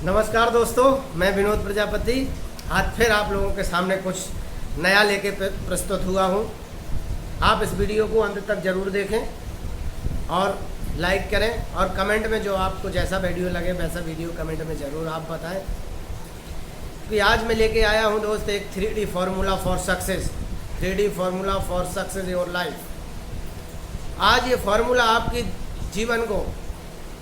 नमस्कार दोस्तों, मैं विनोद प्रजापति आज फिर आप लोगों के सामने कुछ नया लेके प्रस्तुत हुआ हूँ। आप इस वीडियो को अंत तक ज़रूर देखें और लाइक करें और कमेंट में जो आपको जैसा वीडियो लगे वैसा वीडियो कमेंट में ज़रूर आप बताएं। कि आज मैं लेके आया हूँ दोस्त एक 3D formula for success, 3D formula for success your life. आज ये फार्मूला आपकी जीवन को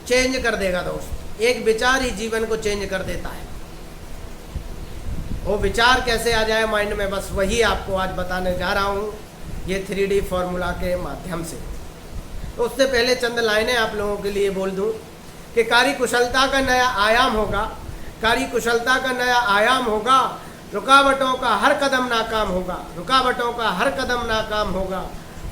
चेंज कर देगा दोस्त। एक विचार ही जीवन को चेंज कर देता है। वो विचार कैसे आ जाए माइंड में, बस वही आपको आज बताने जा रहा हूँ ये 3D फार्मूला के माध्यम से। तो उससे पहले चंद लाइनें आप लोगों के लिए बोल दूँ कि कार्यकुशलता का नया आयाम होगा, कार्यकुशलता का नया आयाम होगा, रुकावटों का हर कदम नाकाम होगा, रुकावटों का हर कदम नाकाम होगा,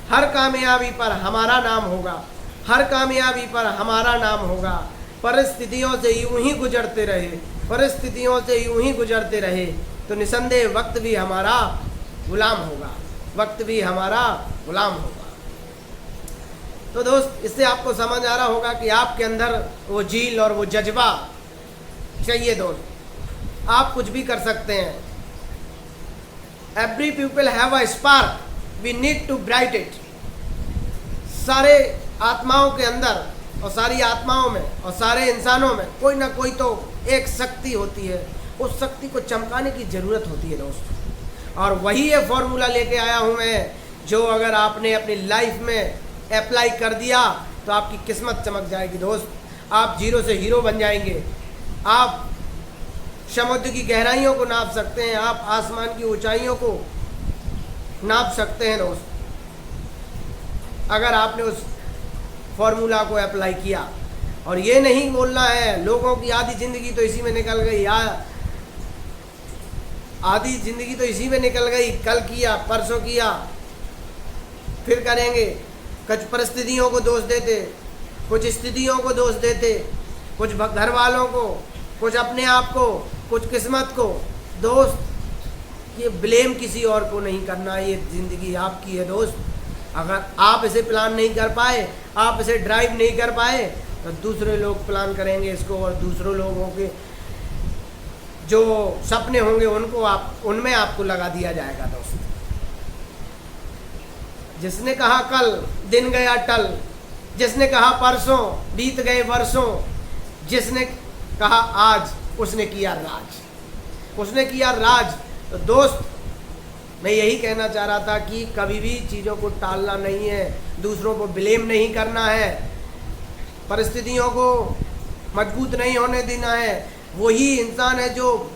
हर कामयाबी पर हमारा नाम होगा, हर कामयाबी पर हमारा नाम होगा। परिस्थितियों से यूं ही गुजरते रहे, परिस्थितियों से यूं ही गुजरते रहे तो निसंदेह वक्त भी हमारा गुलाम होगा, वक्त भी हमारा गुलाम होगा। तो दोस्त, इससे आपको समझ आ रहा होगा कि आपके अंदर वो जील और वो जज्बा चाहिए दोस्त। आप कुछ भी कर सकते हैं। Every people have a spark, we need to bright it. सारे आत्माओं के अंदर और सारी आत्माओं में और सारे इंसानों में कोई ना कोई तो एक शक्ति होती है, उस शक्ति को चमकाने की ज़रूरत होती है दोस्त। और वही ये फॉर्मूला लेके आया हूँ मैं, जो अगर आपने अपनी लाइफ में अप्लाई कर दिया तो आपकी किस्मत चमक जाएगी दोस्त। आप जीरो से हीरो बन जाएंगे। आप समुद्र की गहराइयों को नाप सकते हैं, आप आसमान की ऊंचाइयों को नाप सकते हैं दोस्त, अगर आपने उस फॉर्मूला को अप्लाई किया। और ये नहीं बोलना है लोगों की आधी ज़िंदगी तो इसी में निकल गई, या आधी ज़िंदगी तो इसी में निकल गई, कल किया परसों किया फिर करेंगे। कुछ परिस्थितियों को दोष देते, कुछ स्थितियों को दोष देते, कुछ घर वालों को, कुछ अपने आप को, कुछ किस्मत को। दोस्त, ये ब्लेम किसी और को नहीं करना, ये ज़िंदगी आपकी है दोस्त। अगर आप इसे प्लान नहीं कर पाए, आप इसे ड्राइव नहीं कर पाए तो दूसरे लोग प्लान करेंगे इसको, और दूसरों लोगों के जो सपने होंगे उनको उनमें आपको लगा दिया जाएगा दोस्त। जिसने कहा कल दिन गया टल, जिसने कहा परसों बीत गए वर्षों, जिसने कहा आज उसने किया राज, उसने किया राज। तो दोस्त, मैं यही कहना चाह रहा था कि कभी भी चीज़ों को टालना नहीं है, दूसरों को ब्लेम नहीं करना है, परिस्थितियों को मजबूत नहीं होने देना है। वही इंसान है जो,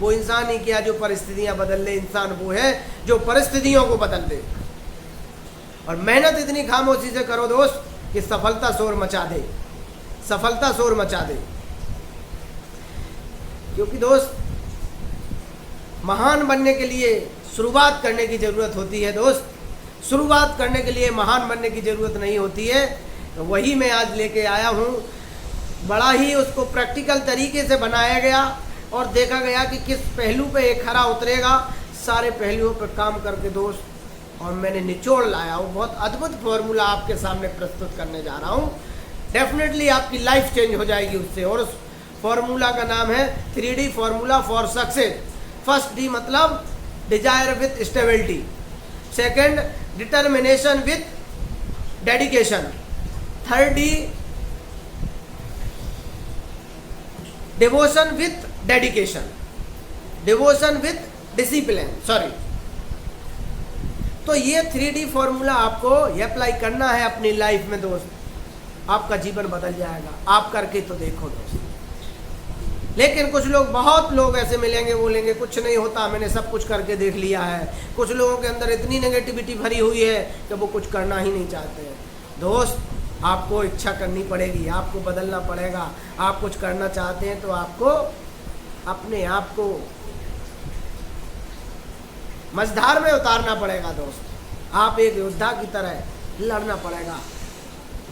वो इंसान ही क्या जो परिस्थितियां बदल ले, इंसान वो है जो परिस्थितियों को बदल दे। और मेहनत इतनी खामोशी से करो दोस्त कि सफलता शोर मचा दे, सफलता शोर मचा दे। क्योंकि दोस्त, महान बनने के लिए शुरुआत करने की ज़रूरत होती है दोस्त। शुरुआत करने के लिए महान बनने की ज़रूरत नहीं होती है। तो वही मैं आज लेके आया हूँ। बड़ा ही उसको प्रैक्टिकल तरीके से बनाया गया और देखा गया कि किस पहलू पे एक खरा उतरेगा, सारे पहलुओं पर काम करके दोस्त, और मैंने निचोड़ लाया हूँ। बहुत अद्भुत फार्मूला आपके सामने प्रस्तुत करने जा रहा हूँ। डेफिनेटली आपकी लाइफ चेंज हो जाएगी उससे। और उस फार्मूला का नाम है 3D formula for success. First D मतलब desire with stability, second determination with dedication, third D devotion with dedication, devotion with discipline, sorry. तो ये 3D फॉर्मूला आपको अप्लाई करना है अपनी लाइफ में दोस्त, आपका जीवन बदल जाएगा। आप करके तो देखो दोस्त। लेकिन कुछ लोग, बहुत लोग ऐसे मिलेंगे, बोलेंगे कुछ नहीं होता, मैंने सब कुछ करके देख लिया है। कुछ लोगों के अंदर इतनी नेगेटिविटी भरी हुई है कि वो कुछ करना ही नहीं चाहते हैं। दोस्त, आपको इच्छा करनी पड़ेगी, आपको बदलना पड़ेगा। आप कुछ करना चाहते हैं तो आपको अपने आप को मझधार में उतारना पड़ेगा दोस्त। आप एक योद्धा की तरह लड़ना पड़ेगा।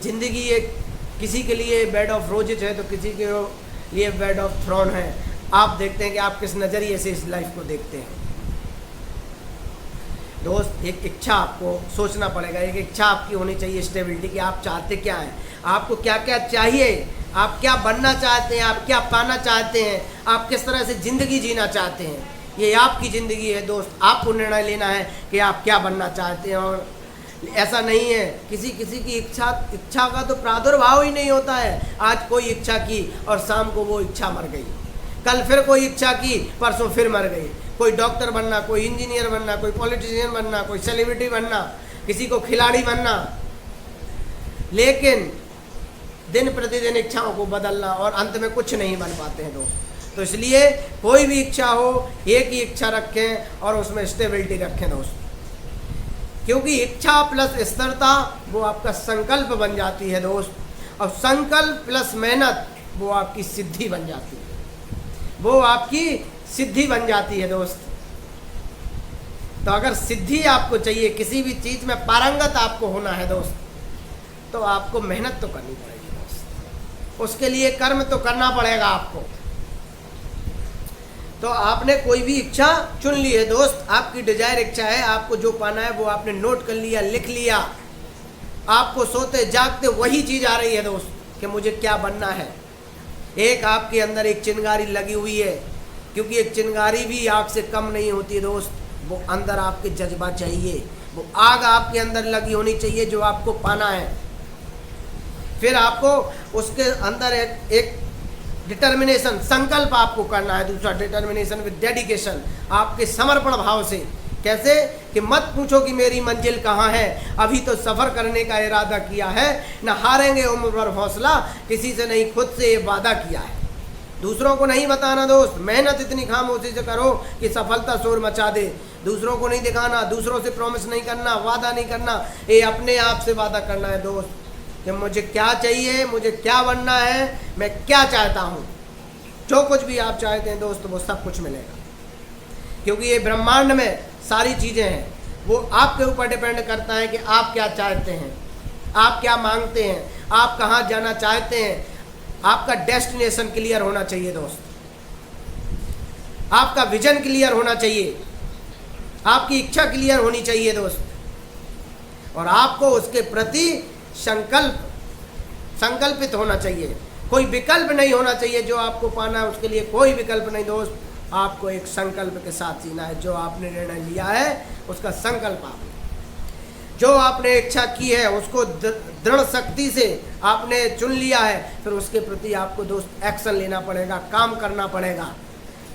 जिंदगी एक, किसी के लिए बेड ऑफ रोजेज है तो किसी के लिए बेड ऑफ थ्रोन है। आप देखते हैं कि आप किस नज़रिए से इस लाइफ को देखते हैं दोस्त। एक इच्छा आपको सोचना पड़ेगा, एक इच्छा आपकी होनी चाहिए स्टेबिलिटी की। आप चाहते क्या हैं, आपको क्या क्या चाहिए, आप क्या बनना चाहते हैं, आप क्या पाना चाहते हैं, आप किस तरह से ज़िंदगी जीना चाहते हैं, ये आपकी ज़िंदगी है दोस्त। आपको निर्णय लेना है कि आप क्या बनना चाहते हैं। और ऐसा नहीं है किसी किसी की इच्छा का तो प्रादुर्भाव ही नहीं होता है। आज कोई इच्छा की और शाम को वो इच्छा मर गई, कल फिर कोई इच्छा की, परसों फिर मर गई। कोई डॉक्टर बनना, कोई इंजीनियर बनना, कोई पॉलिटिशियन बनना, कोई सेलिब्रिटी बनना, किसी को खिलाड़ी बनना, लेकिन दिन प्रतिदिन इच्छाओं को बदलना और अंत में कुछ नहीं बन पाते हैं दोस्त। तो इसलिए कोई भी इच्छा हो, एक ही इच्छा रखें और उसमें स्टेबिलिटी रखें दोस्त, क्योंकि इच्छा प्लस स्थिरता वो आपका संकल्प बन जाती है दोस्त, और संकल्प प्लस मेहनत वो आपकी सिद्धि बन जाती है, वो आपकी सिद्धि बन जाती है दोस्त। तो अगर सिद्धि आपको चाहिए, किसी भी चीज़ में पारंगत आपको होना है दोस्त, तो आपको मेहनत तो करनी पड़ेगी दोस्त, उसके लिए कर्म तो करना पड़ेगा आपको। तो आपने कोई भी इच्छा चुन ली है दोस्त, आपकी डिजायर इच्छा है, आपको जो पाना है वो आपने नोट कर लिया, लिख लिया, आपको सोते जागते वही चीज़ आ रही है दोस्त कि मुझे क्या बनना है। एक आपके अंदर एक चिंगारी लगी हुई है, क्योंकि एक चिंगारी भी आग से कम नहीं होती दोस्त। वो अंदर आपके जज्बा चाहिए, वो आग आपके अंदर लगी होनी चाहिए जो आपको पाना है। फिर आपको उसके अंदर एक डिटर्मिनेशन, संकल्प आपको करना है। दूसरा डिटर्मिनेशन विद डेडिकेशन, आपके समर्पण भाव से। कैसे कि मत पूछो कि मेरी मंजिल कहाँ है, अभी तो सफ़र करने का इरादा किया है, न हारेंगे उम्र भर हौसला, किसी से नहीं खुद से ये वादा किया है। दूसरों को नहीं बताना दोस्त, मेहनत इतनी खामोशी से करो कि सफलता शोर मचा दे। दूसरों को नहीं दिखाना, दूसरों से प्रॉमिस नहीं करना, वादा नहीं करना, ये अपने आप से वादा करना है दोस्त कि मुझे क्या चाहिए, मुझे क्या बनना है, मैं क्या चाहता हूँ। जो कुछ भी आप चाहते हैं दोस्त वो सब कुछ मिलेगा, क्योंकि ये ब्रह्मांड में सारी चीज़ें हैं, वो आपके ऊपर डिपेंड करता है कि आप क्या चाहते हैं, आप क्या मांगते हैं, आप कहाँ जाना चाहते हैं। आपका डेस्टिनेशन क्लियर होना चाहिए दोस्त, आपका विजन क्लियर होना चाहिए, आपकी इच्छा क्लियर होनी चाहिए दोस्त, और आपको उसके प्रति संकल्पित होना चाहिए। कोई विकल्प नहीं होना चाहिए, जो आपको पाना है उसके लिए कोई विकल्प नहीं दोस्त। आपको एक संकल्प के साथ जीना है, जो आपने निर्णय लिया है उसका संकल्प आपने, जो आपने इच्छा की है उसको दृढ़ शक्ति से आपने चुन लिया है, फिर उसके प्रति आपको दोस्त एक्शन लेना पड़ेगा, काम करना पड़ेगा।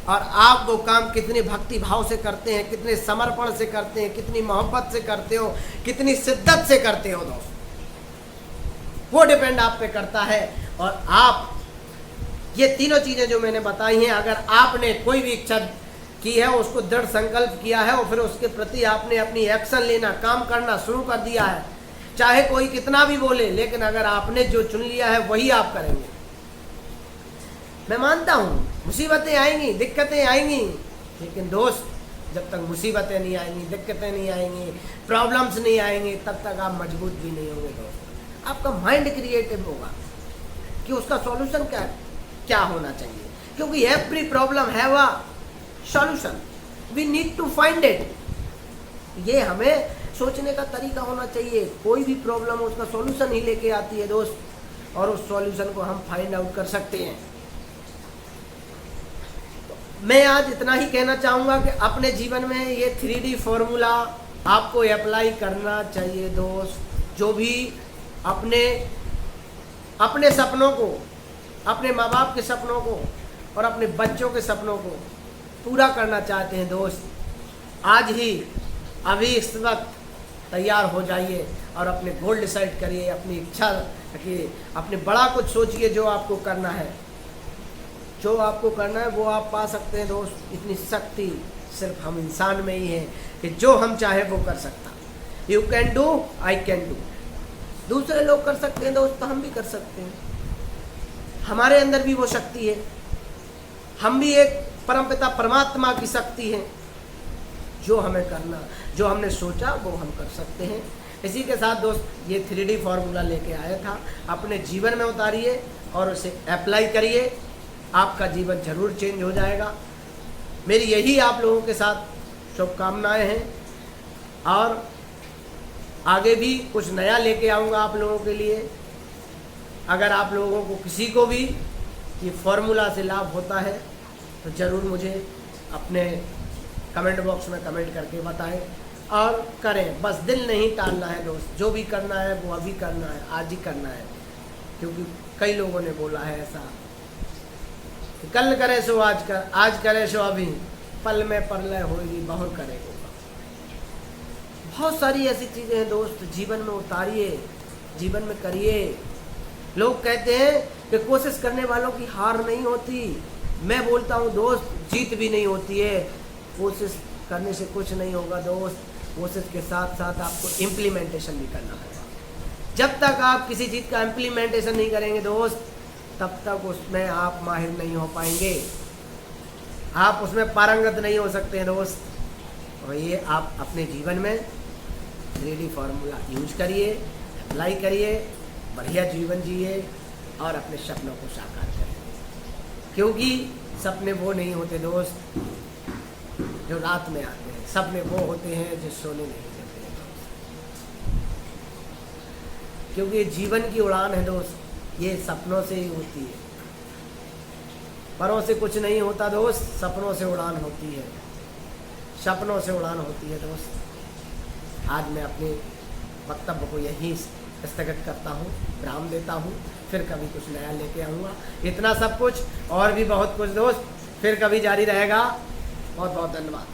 और आप वो काम कितने भक्ति भाव से करते हैं, कितने समर्पण से करते हैं, कितनी मोहब्बत से करते हो, कितनी शिद्दत से करते हो दोस्त, वो डिपेंड आप पे करता है। और आप ये तीनों चीज़ें जो मैंने बताई हैं, अगर आपने कोई भी इच्छा की है, उसको दृढ़ संकल्प किया है और फिर उसके प्रति आपने अपनी एक्शन लेना, काम करना शुरू कर दिया है, चाहे कोई कितना भी बोले, लेकिन अगर आपने जो चुन लिया है वही आप करेंगे। मैं मानता हूँ मुसीबतें आएंगी, दिक्कतें आएंगी, लेकिन दोस्त जब तक मुसीबतें नहीं आएंगी, दिक्कतें नहीं आएंगी, प्रॉब्लम्स नहीं आएंगी, तब तक आप मजबूत भी नहीं होंगे दोस्त। आपका माइंड क्रिएटिव होगा कि उसका सॉल्यूशन क्या होना चाहिए, क्योंकि every problem have a solution, we need to find it. ये हमें सोचने का तरीका होना चाहिए। कोई भी प्रॉब्लम हो उसका सॉल्यूशन ही लेके आती है दोस्त, और उस सॉल्यूशन को हम फाइंड आउट कर सकते हैं। तो मैं आज इतना ही कहना चाहूँगा कि अपने जीवन में ये 3D फॉर्मूला आपको अप्लाई करना चाहिए दोस्त। जो भी अपने सपनों को, अपने माँ बाप के सपनों को और अपने बच्चों के सपनों को पूरा करना चाहते हैं दोस्त, आज ही अभी इस वक्त तैयार हो जाइए और अपने गोल डिसाइड करिए, अपनी इच्छा रखिए, अपने बड़ा कुछ सोचिए। जो आपको करना है, जो आपको करना है वो आप पा सकते हैं दोस्त। इतनी शक्ति सिर्फ हम इंसान में ही है कि जो हम चाहे वो कर सकता। You can do, I can do. दूसरे लोग कर सकते हैं दोस्त, तो हम भी कर सकते हैं। हमारे अंदर भी वो शक्ति है, हम भी एक परमपिता परमात्मा की शक्ति है। जो हमें करना, जो हमने सोचा वो हम कर सकते हैं। इसी के साथ दोस्त ये 3D फॉर्मूला लेके आया था, अपने जीवन में उतारिए और उसे अप्लाई करिए, आपका जीवन जरूर चेंज हो जाएगा। मेरी यही आप लोगों के साथ शुभकामनाएं हैं, और आगे भी कुछ नया लेके आऊँगा आप लोगों के लिए। अगर आप लोगों को किसी को भी ये फॉर्मूला से लाभ होता है तो ज़रूर मुझे अपने कमेंट बॉक्स में कमेंट करके बताएं और करें। बस दिल नहीं टालना है दोस्त, जो भी करना है वो अभी करना है, आज ही करना है। क्योंकि कई लोगों ने बोला है ऐसा कि कल करे सो आज कर, आज करे सो अभी, पल में परलय होगी बहुर करेगा। बहुत सारी ऐसी चीज़ें हैं दोस्त, जीवन में उतारिए, जीवन में करिए। लोग कहते हैं कि कोशिश करने वालों की हार नहीं होती। मैं बोलता हूँ दोस्त, जीत भी नहीं होती है। कोशिश करने से कुछ नहीं होगा दोस्त, कोशिश के साथ साथ आपको इम्प्लीमेंटेशन भी करना होगा। जब तक आप किसी चीज़ का इम्प्लीमेंटेशन नहीं करेंगे दोस्त, तब तक उसमें आप माहिर नहीं हो पाएंगे, आप उसमें पारंगत नहीं हो सकते हैं दोस्त। और ये आप अपने जीवन में 3D फार्मूला यूज करिए, अप्लाई करिए, बढ़िया जीवन जिए और अपने सपनों को साकार करिए। क्योंकि सपने वो नहीं होते दोस्त जो रात में आते हैं, सपने वो होते हैं जो सोने नहीं देते हैं दोस्त। क्योंकि ये जीवन की उड़ान है दोस्त, ये सपनों से ही होती है। परों से कुछ नहीं होता दोस्त, सपनों से उड़ान होती है, सपनों से उड़ान होती है दोस्त। आज मैं अपने वक्तव्य को यहीं स्थगित करता हूँ, विराम देता हूँ। फिर कभी कुछ नया लेके आऊँगा। इतना सब कुछ और भी बहुत कुछ दोस्त फिर कभी जारी रहेगा। बहुत बहुत धन्यवाद।